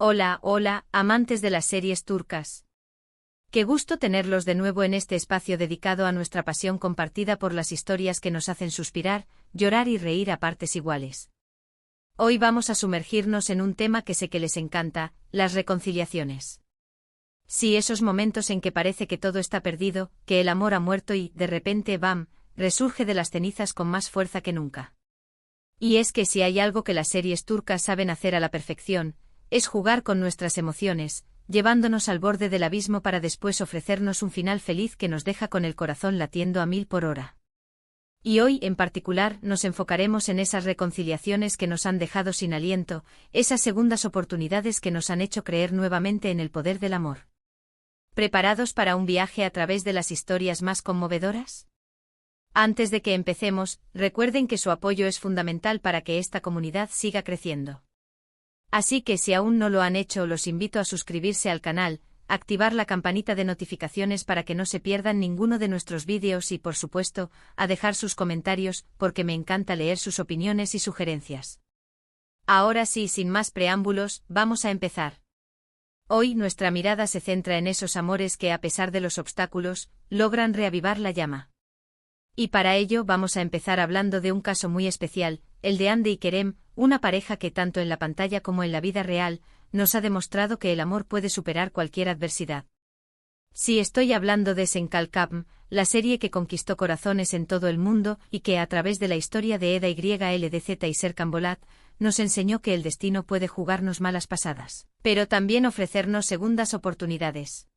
Hola, hola, amantes de las series turcas. Qué gusto tenerlos de nuevo en este espacio dedicado a nuestra pasión compartida por las historias que nos hacen suspirar, llorar y reír a partes iguales. Hoy vamos a sumergirnos en un tema que sé que les encanta, las reconciliaciones. Sí, esos momentos en que parece que todo está perdido, que el amor ha muerto y, de repente, ¡bam!, resurge de las cenizas con más fuerza que nunca. Y es que si hay algo que las series turcas saben hacer a la perfección, es jugar con nuestras emociones, llevándonos al borde del abismo para después ofrecernos un final feliz que nos deja con el corazón latiendo a 1000 por hora. Y hoy, en particular, nos enfocaremos en esas reconciliaciones que nos han dejado sin aliento, esas segundas oportunidades que nos han hecho creer nuevamente en el poder del amor. ¿Preparados para un viaje a través de las historias más conmovedoras? Antes de que empecemos, recuerden que su apoyo es fundamental para que esta comunidad siga creciendo. Así que si aún no lo han hecho, los invito a suscribirse al canal, activar la campanita de notificaciones para que no se pierdan ninguno de nuestros vídeos y, por supuesto, a dejar sus comentarios, porque me encanta leer sus opiniones y sugerencias. Ahora sí, sin más preámbulos, vamos a empezar. Hoy nuestra mirada se centra en esos amores que, a pesar de los obstáculos, logran reavivar la llama. Y para ello vamos a empezar hablando de un caso muy especial, el de Hande y Kerem, una pareja que tanto en la pantalla como en la vida real, nos ha demostrado que el amor puede superar cualquier adversidad. Sí, estoy hablando de Senkalkapm, la serie que conquistó corazones en todo el mundo y que a través de la historia de Eda YLDZ y Serkan Bolat, nos enseñó que el destino puede jugarnos malas pasadas, pero también ofrecernos segundas oportunidades.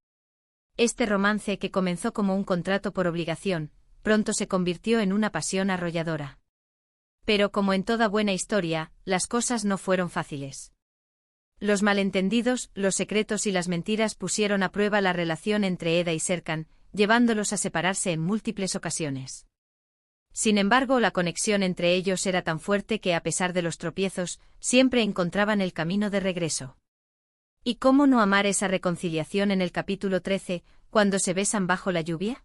Este romance, que comenzó como un contrato por obligación, pronto se convirtió en una pasión arrolladora. Pero como en toda buena historia, las cosas no fueron fáciles. Los malentendidos, los secretos y las mentiras pusieron a prueba la relación entre Eda y Serkan, llevándolos a separarse en múltiples ocasiones. Sin embargo, la conexión entre ellos era tan fuerte que, a pesar de los tropiezos, siempre encontraban el camino de regreso. ¿Y cómo no amar esa reconciliación en el capítulo 13, cuando se besan bajo la lluvia?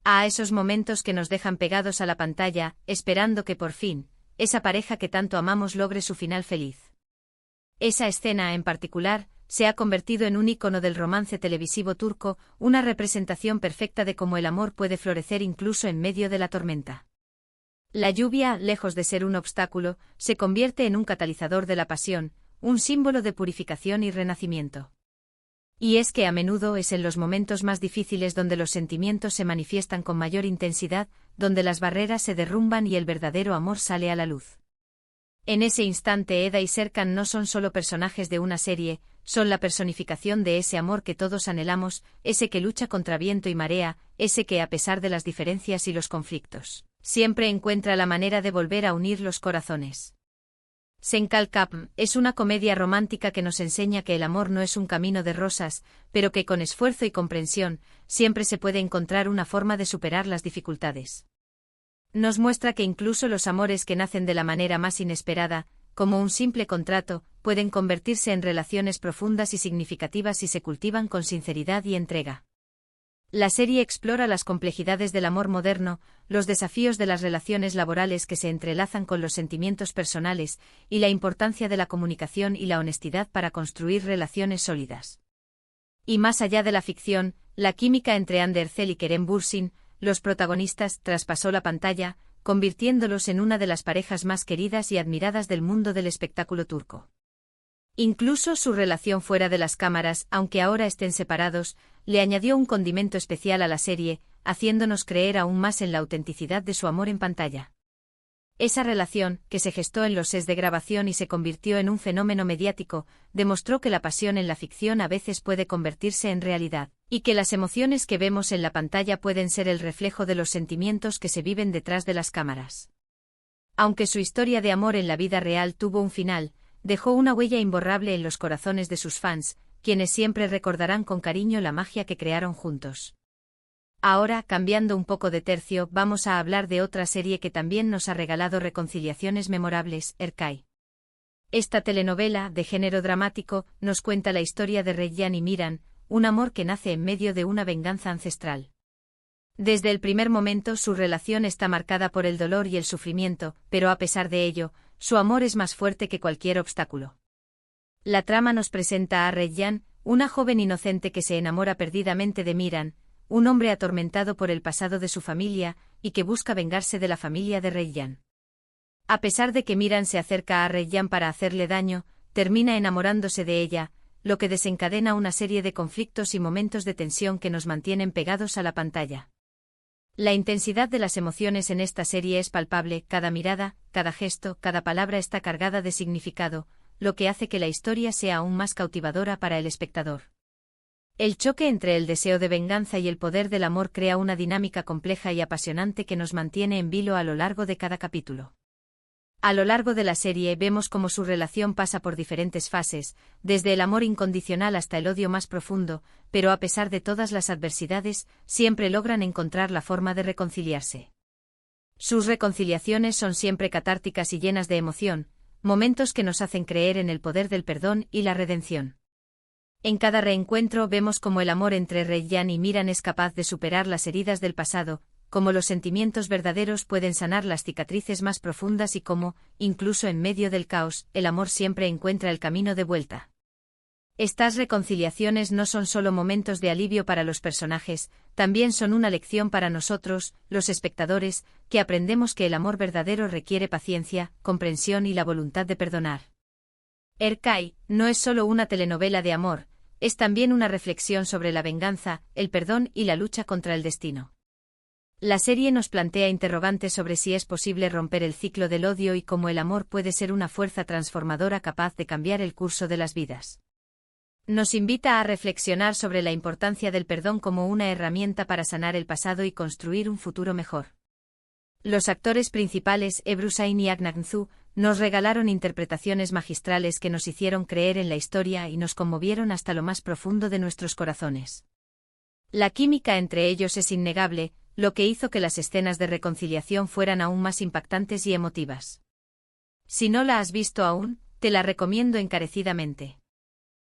A esos momentos que nos dejan pegados a la pantalla, esperando que por fin, esa pareja que tanto amamos logre su final feliz. Esa escena, en particular, se ha convertido en un ícono del romance televisivo turco, una representación perfecta de cómo el amor puede florecer incluso en medio de la tormenta. La lluvia, lejos de ser un obstáculo, se convierte en un catalizador de la pasión, un símbolo de purificación y renacimiento. Y es que a menudo es en los momentos más difíciles donde los sentimientos se manifiestan con mayor intensidad, donde las barreras se derrumban y el verdadero amor sale a la luz. En ese instante, Eda y Serkan no son solo personajes de una serie, son la personificación de ese amor que todos anhelamos, ese que lucha contra viento y marea, ese que, a pesar de las diferencias y los conflictos, siempre encuentra la manera de volver a unir los corazones. Senkalkapm es una comedia romántica que nos enseña que el amor no es un camino de rosas, pero que con esfuerzo y comprensión, siempre se puede encontrar una forma de superar las dificultades. Nos muestra que incluso los amores que nacen de la manera más inesperada, como un simple contrato, pueden convertirse en relaciones profundas y significativas si se cultivan con sinceridad y entrega. La serie explora las complejidades del amor moderno, los desafíos de las relaciones laborales que se entrelazan con los sentimientos personales, y la importancia de la comunicación y la honestidad para construir relaciones sólidas. Y más allá de la ficción, la química entre Hande Erçel y Kerem Bürsin, los protagonistas, traspasó la pantalla, convirtiéndolos en una de las parejas más queridas y admiradas del mundo del espectáculo turco. Incluso su relación fuera de las cámaras, aunque ahora estén separados, le añadió un condimento especial a la serie, haciéndonos creer aún más en la autenticidad de su amor en pantalla. Esa relación, que se gestó en los sets de grabación y se convirtió en un fenómeno mediático, demostró que la pasión en la ficción a veces puede convertirse en realidad, y que las emociones que vemos en la pantalla pueden ser el reflejo de los sentimientos que se viven detrás de las cámaras. Aunque su historia de amor en la vida real tuvo un final, dejó una huella imborrable en los corazones de sus fans, quienes siempre recordarán con cariño la magia que crearon juntos. Ahora, cambiando un poco de tercio, vamos a hablar de otra serie que también nos ha regalado reconciliaciones memorables, Erkay. Esta telenovela, de género dramático, nos cuenta la historia de Reyyan y Miran, un amor que nace en medio de una venganza ancestral. Desde el primer momento su relación está marcada por el dolor y el sufrimiento, pero a pesar de ello, su amor es más fuerte que cualquier obstáculo. La trama nos presenta a Reyyan, una joven inocente que se enamora perdidamente de Miran, un hombre atormentado por el pasado de su familia, y que busca vengarse de la familia de Reyyan. A pesar de que Miran se acerca a Reyyan para hacerle daño, termina enamorándose de ella, lo que desencadena una serie de conflictos y momentos de tensión que nos mantienen pegados a la pantalla. La intensidad de las emociones en esta serie es palpable, cada mirada, cada gesto, cada palabra está cargada de significado, lo que hace que la historia sea aún más cautivadora para el espectador. El choque entre el deseo de venganza y el poder del amor crea una dinámica compleja y apasionante que nos mantiene en vilo a lo largo de cada capítulo. A lo largo de la serie vemos cómo su relación pasa por diferentes fases, desde el amor incondicional hasta el odio más profundo, pero a pesar de todas las adversidades, siempre logran encontrar la forma de reconciliarse. Sus reconciliaciones son siempre catárticas y llenas de emoción, momentos que nos hacen creer en el poder del perdón y la redención. En cada reencuentro vemos cómo el amor entre Reyyan y Miran es capaz de superar las heridas del pasado, cómo los sentimientos verdaderos pueden sanar las cicatrices más profundas y cómo, incluso en medio del caos, el amor siempre encuentra el camino de vuelta. Estas reconciliaciones no son solo momentos de alivio para los personajes, también son una lección para nosotros, los espectadores, que aprendemos que el amor verdadero requiere paciencia, comprensión y la voluntad de perdonar. Erkai no es solo una telenovela de amor, es también una reflexión sobre la venganza, el perdón y la lucha contra el destino. La serie nos plantea interrogantes sobre si es posible romper el ciclo del odio y cómo el amor puede ser una fuerza transformadora capaz de cambiar el curso de las vidas. Nos invita a reflexionar sobre la importancia del perdón como una herramienta para sanar el pasado y construir un futuro mejor. Los actores principales, Ebru Şahin y Akın Su, nos regalaron interpretaciones magistrales que nos hicieron creer en la historia y nos conmovieron hasta lo más profundo de nuestros corazones. La química entre ellos es innegable, lo que hizo que las escenas de reconciliación fueran aún más impactantes y emotivas. Si no la has visto aún, te la recomiendo encarecidamente.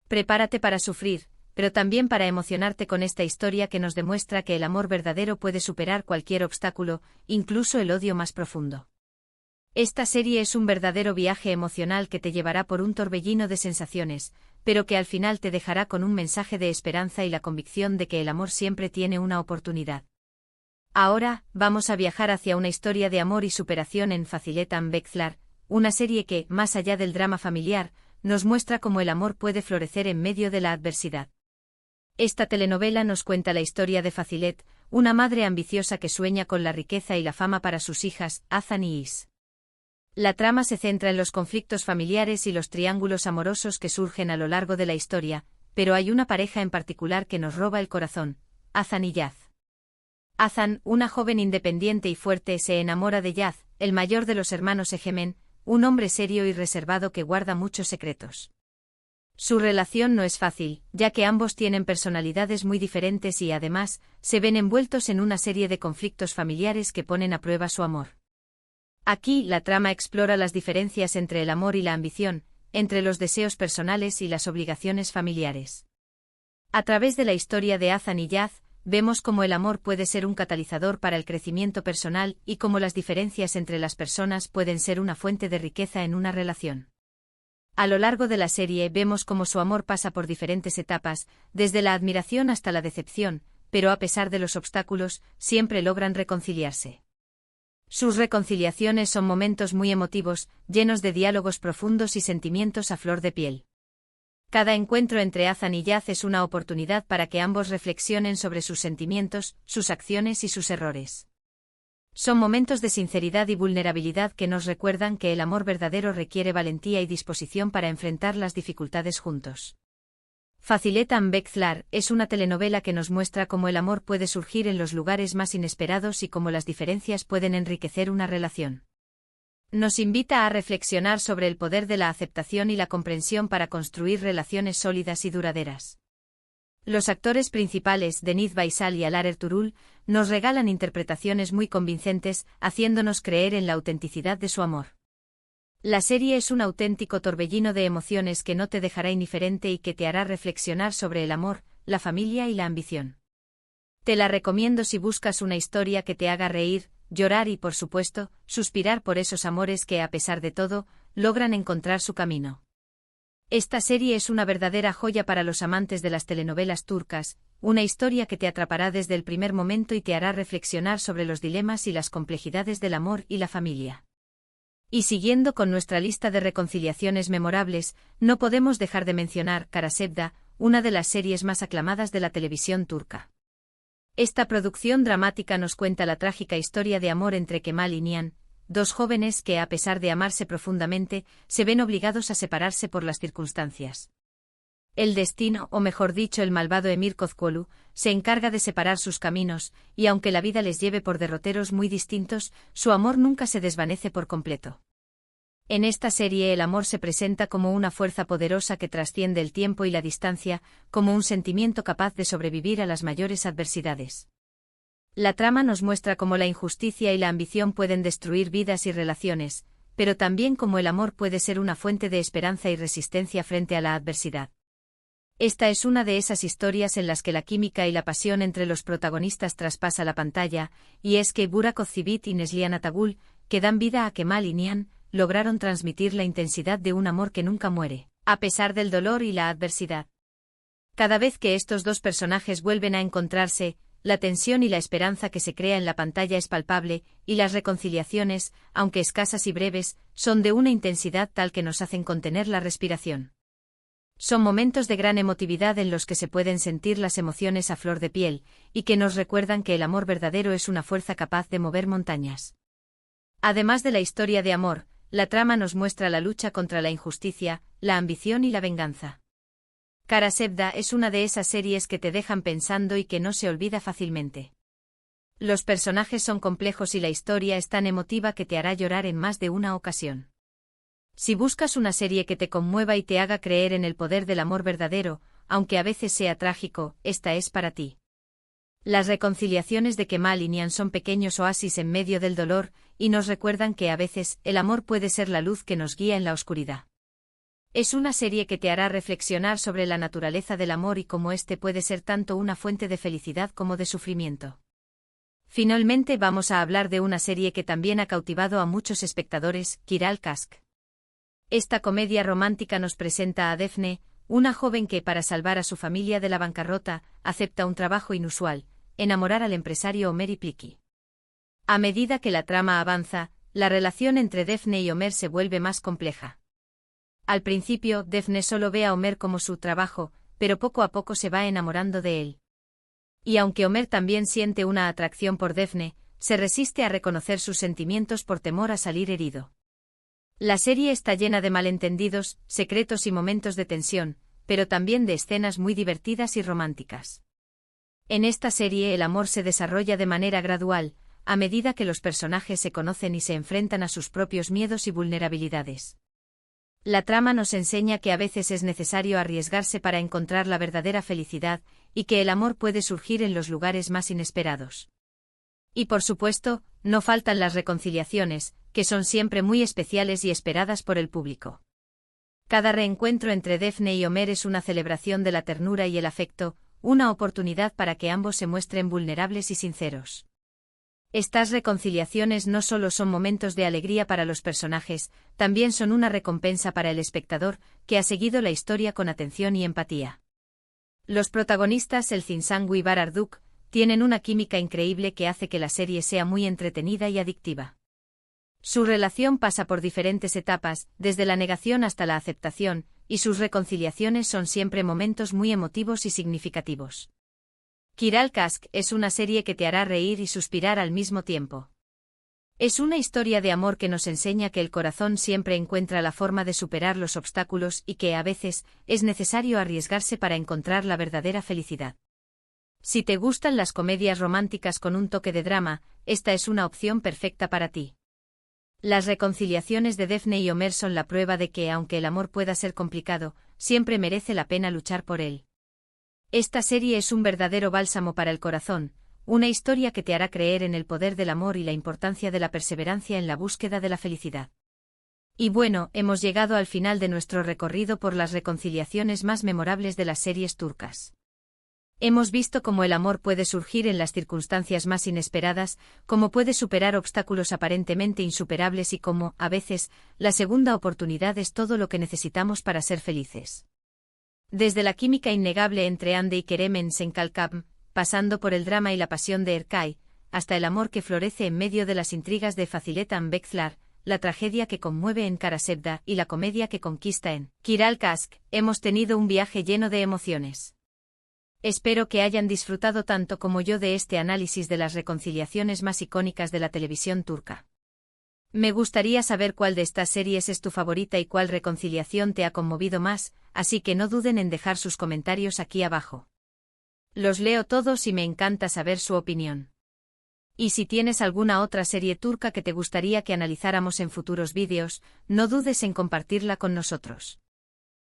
Prepárate para sufrir, pero también para emocionarte con esta historia que nos demuestra que el amor verdadero puede superar cualquier obstáculo, incluso el odio más profundo. Esta serie es un verdadero viaje emocional que te llevará por un torbellino de sensaciones, pero que al final te dejará con un mensaje de esperanza y la convicción de que el amor siempre tiene una oportunidad. Ahora, vamos a viajar hacia una historia de amor y superación en Fazilet and Bekler, una serie que, más allá del drama familiar, nos muestra cómo el amor puede florecer en medio de la adversidad. Esta telenovela nos cuenta la historia de Fazilet, una madre ambiciosa que sueña con la riqueza y la fama para sus hijas, Hazan y Is. La trama se centra en los conflictos familiares y los triángulos amorosos que surgen a lo largo de la historia, pero hay una pareja en particular que nos roba el corazón, Hazan y Yaz. Hazan, una joven independiente y fuerte, se enamora de Yaz, el mayor de los hermanos Egemen, un hombre serio y reservado que guarda muchos secretos. Su relación no es fácil, ya que ambos tienen personalidades muy diferentes y además, se ven envueltos en una serie de conflictos familiares que ponen a prueba su amor. Aquí, la trama explora las diferencias entre el amor y la ambición, entre los deseos personales y las obligaciones familiares. A través de la historia de Hazan y Yaz, vemos cómo el amor puede ser un catalizador para el crecimiento personal y cómo las diferencias entre las personas pueden ser una fuente de riqueza en una relación. A lo largo de la serie vemos cómo su amor pasa por diferentes etapas, desde la admiración hasta la decepción, pero a pesar de los obstáculos, siempre logran reconciliarse. Sus reconciliaciones son momentos muy emotivos, llenos de diálogos profundos y sentimientos a flor de piel. Cada encuentro entre Hazan y Yaz es una oportunidad para que ambos reflexionen sobre sus sentimientos, sus acciones y sus errores. Son momentos de sinceridad y vulnerabilidad que nos recuerdan que el amor verdadero requiere valentía y disposición para enfrentar las dificultades juntos. Fazilet and Bekler es una telenovela que nos muestra cómo el amor puede surgir en los lugares más inesperados y cómo las diferencias pueden enriquecer una relación. Nos invita a reflexionar sobre el poder de la aceptación y la comprensión para construir relaciones sólidas y duraderas. Los actores principales, Deniz Baysal y Alar Ertuğrul, nos regalan interpretaciones muy convincentes, haciéndonos creer en la autenticidad de su amor. La serie es un auténtico torbellino de emociones que no te dejará indiferente y que te hará reflexionar sobre el amor, la familia y la ambición. Te la recomiendo si buscas una historia que te haga reír, llorar y, por supuesto, suspirar por esos amores que, a pesar de todo, logran encontrar su camino. Esta serie es una verdadera joya para los amantes de las telenovelas turcas, una historia que te atrapará desde el primer momento y te hará reflexionar sobre los dilemas y las complejidades del amor y la familia. Y siguiendo con nuestra lista de reconciliaciones memorables, no podemos dejar de mencionar Kara Sevda, una de las series más aclamadas de la televisión turca. Esta producción dramática nos cuenta la trágica historia de amor entre Kemal y Nihan, dos jóvenes que, a pesar de amarse profundamente, se ven obligados a separarse por las circunstancias. El destino, o mejor dicho el malvado Emir Kozkolu, se encarga de separar sus caminos, y aunque la vida les lleve por derroteros muy distintos, su amor nunca se desvanece por completo. En esta serie el amor se presenta como una fuerza poderosa que trasciende el tiempo y la distancia, como un sentimiento capaz de sobrevivir a las mayores adversidades. La trama nos muestra cómo la injusticia y la ambición pueden destruir vidas y relaciones, pero también cómo el amor puede ser una fuente de esperanza y resistencia frente a la adversidad. Esta es una de esas historias en las que la química y la pasión entre los protagonistas traspasa la pantalla, y es que Burak Özçivit y Neslihan Atagül, que dan vida a Kemal y Nihan, lograron transmitir la intensidad de un amor que nunca muere, a pesar del dolor y la adversidad. Cada vez que estos dos personajes vuelven a encontrarse, la tensión y la esperanza que se crea en la pantalla es palpable, y las reconciliaciones, aunque escasas y breves, son de una intensidad tal que nos hacen contener la respiración. Son momentos de gran emotividad en los que se pueden sentir las emociones a flor de piel, y que nos recuerdan que el amor verdadero es una fuerza capaz de mover montañas. Además de la historia de amor, la trama nos muestra la lucha contra la injusticia, la ambición y la venganza. Kara Sevda es una de esas series que te dejan pensando y que no se olvida fácilmente. Los personajes son complejos y la historia es tan emotiva que te hará llorar en más de una ocasión. Si buscas una serie que te conmueva y te haga creer en el poder del amor verdadero, aunque a veces sea trágico, esta es para ti. Las reconciliaciones de Kemal y Nihan son pequeños oasis en medio del dolor, y nos recuerdan que a veces el amor puede ser la luz que nos guía en la oscuridad. Es una serie que te hará reflexionar sobre la naturaleza del amor y cómo éste puede ser tanto una fuente de felicidad como de sufrimiento. Finalmente vamos a hablar de una serie que también ha cautivado a muchos espectadores, Kiral Kask. Esta comedia romántica nos presenta a Defne, una joven que, para salvar a su familia de la bancarrota, acepta un trabajo inusual: enamorar al empresario Ömer İpliki. A medida que la trama avanza, la relación entre Defne y Ömer se vuelve más compleja. Al principio, Defne solo ve a Ömer como su trabajo, pero poco a poco se va enamorando de él. Y aunque Ömer también siente una atracción por Defne, se resiste a reconocer sus sentimientos por temor a salir herido. La serie está llena de malentendidos, secretos y momentos de tensión, pero también de escenas muy divertidas y románticas. En esta serie el amor se desarrolla de manera gradual, a medida que los personajes se conocen y se enfrentan a sus propios miedos y vulnerabilidades. La trama nos enseña que a veces es necesario arriesgarse para encontrar la verdadera felicidad, y que el amor puede surgir en los lugares más inesperados. Y por supuesto, no faltan las reconciliaciones, que son siempre muy especiales y esperadas por el público. Cada reencuentro entre Defne y Ömer es una celebración de la ternura y el afecto, una oportunidad para que ambos se muestren vulnerables y sinceros. Estas reconciliaciones no solo son momentos de alegría para los personajes, también son una recompensa para el espectador, que ha seguido la historia con atención y empatía. Los protagonistas Elçin Sangu y Bahar Arduç tienen una química increíble que hace que la serie sea muy entretenida y adictiva. Su relación pasa por diferentes etapas, desde la negación hasta la aceptación, y sus reconciliaciones son siempre momentos muy emotivos y significativos. Kiral Kask es una serie que te hará reír y suspirar al mismo tiempo. Es una historia de amor que nos enseña que el corazón siempre encuentra la forma de superar los obstáculos y que a veces es necesario arriesgarse para encontrar la verdadera felicidad. Si te gustan las comedias románticas con un toque de drama, esta es una opción perfecta para ti. Las reconciliaciones de Defne y Ömer son la prueba de que, aunque el amor pueda ser complicado, siempre merece la pena luchar por él. Esta serie es un verdadero bálsamo para el corazón, una historia que te hará creer en el poder del amor y la importancia de la perseverancia en la búsqueda de la felicidad. Y bueno, hemos llegado al final de nuestro recorrido por las reconciliaciones más memorables de las series turcas. Hemos visto cómo el amor puede surgir en las circunstancias más inesperadas, cómo puede superar obstáculos aparentemente insuperables y cómo, a veces, la segunda oportunidad es todo lo que necesitamos para ser felices. Desde la química innegable entre Ande y Kerem en Senkalkam, pasando por el drama y la pasión de Erkay, hasta el amor que florece en medio de las intrigas de Fazilet Bekzlar, la tragedia que conmueve en Karasevda y la comedia que conquista en Kiral Kask, hemos tenido un viaje lleno de emociones. Espero que hayan disfrutado tanto como yo de este análisis de las reconciliaciones más icónicas de la televisión turca. Me gustaría saber cuál de estas series es tu favorita y cuál reconciliación te ha conmovido más, así que no duden en dejar sus comentarios aquí abajo. Los leo todos y me encanta saber su opinión. Y si tienes alguna otra serie turca que te gustaría que analizáramos en futuros vídeos, no dudes en compartirla con nosotros.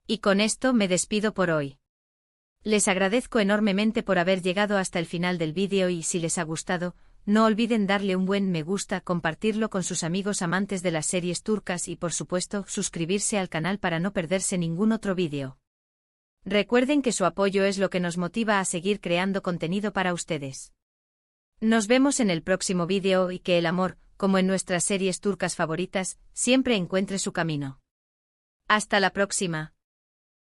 Y con esto me despido por hoy. Les agradezco enormemente por haber llegado hasta el final del vídeo y si les ha gustado, no olviden darle un buen me gusta, compartirlo con sus amigos amantes de las series turcas y por supuesto suscribirse al canal para no perderse ningún otro vídeo. Recuerden que su apoyo es lo que nos motiva a seguir creando contenido para ustedes. Nos vemos en el próximo vídeo y que el amor, como en nuestras series turcas favoritas, siempre encuentre su camino. Hasta la próxima.